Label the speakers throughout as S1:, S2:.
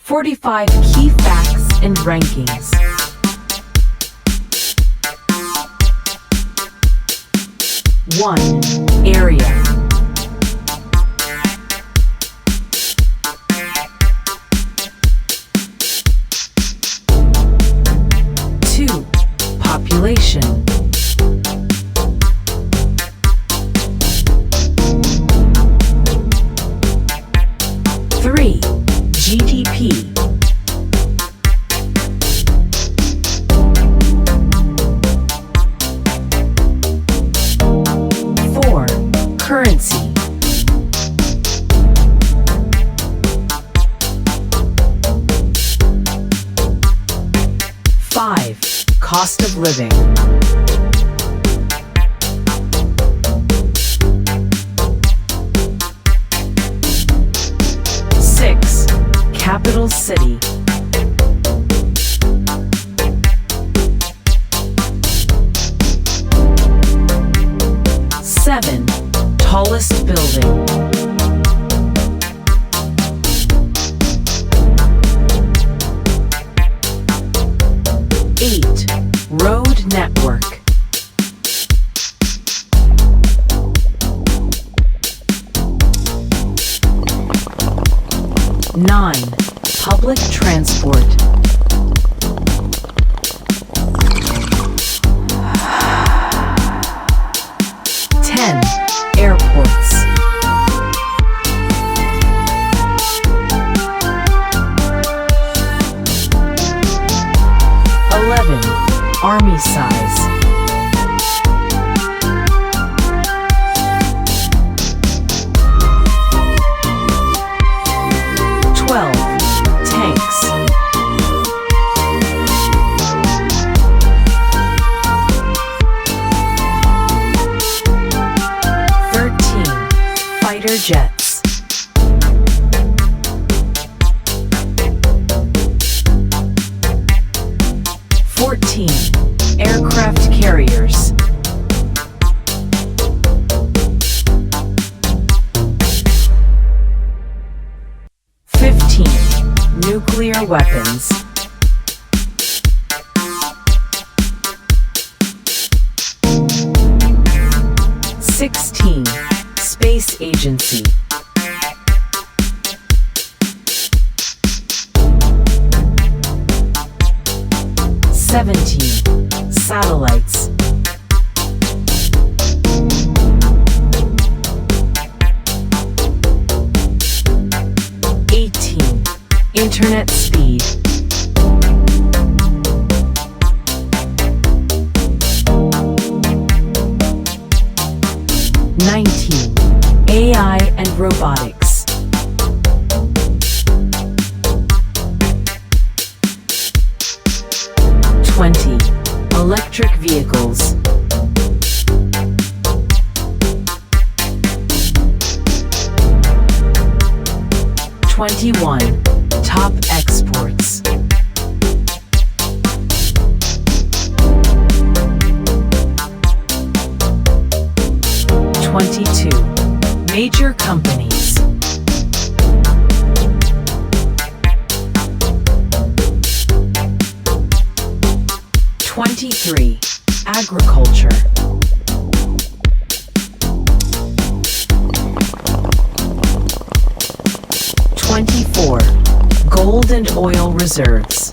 S1: 45 key facts and rankings. 1. Area. 2. Population. 3. GDP. 4. Currency. 5. Cost of living. 6. Capital city. 7. Tallest building. 8. Road network. 9. Public transport. 10. Airports. 11. Army size. 12. Tanks. 13. Fighter jets. 14. Aircraft carriers. 15. Nuclear weapons. 16. Space agency. 17. Satellites. 18. Internet speed. 19. AI and robotics. 20. Electric vehicles. 21. Top exports. 22. Major companies. 23. Agriculture. 24. Gold and oil reserves.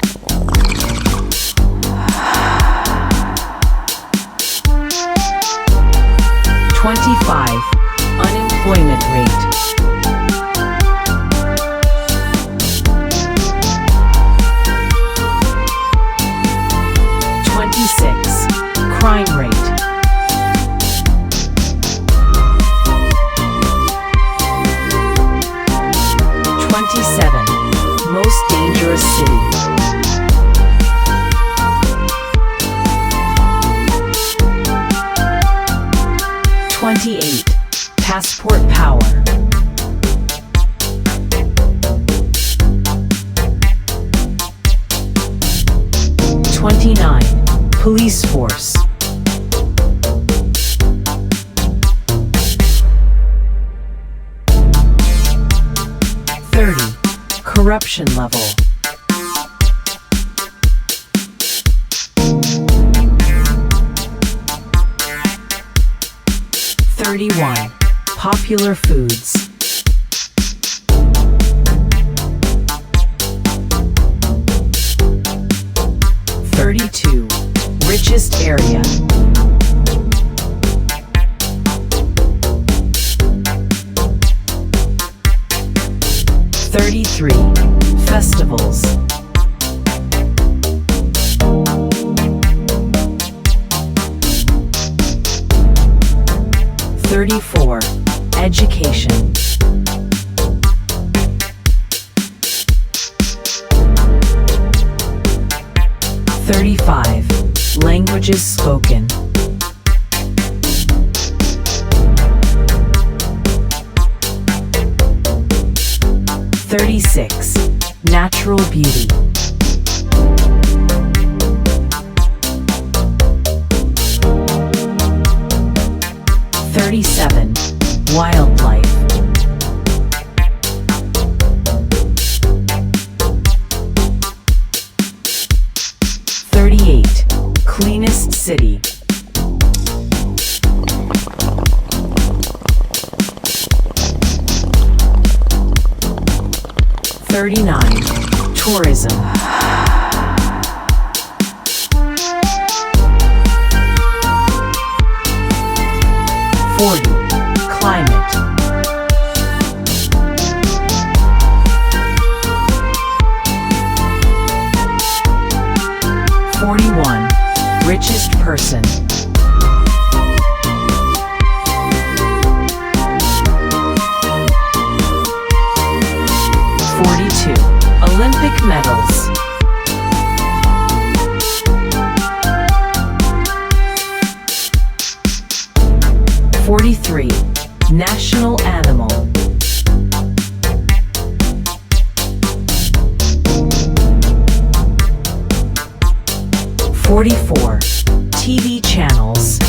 S1: 25. Unemployment rate. 26. Crime rate. 27. Most dangerous city. 28. Passport power. 29. Police force. 30. Corruption level. 31. Popular foods. 32. Richest area. 33. Festivals. 34. Education. 35. Languages spoken. 36. Natural beauty. 37. Wildlife. 38. Cleanest city. 39. Tourism. 40. Climate. 41. Richest person. 42. Olympic medals. 43. National animal. 44. TV channels.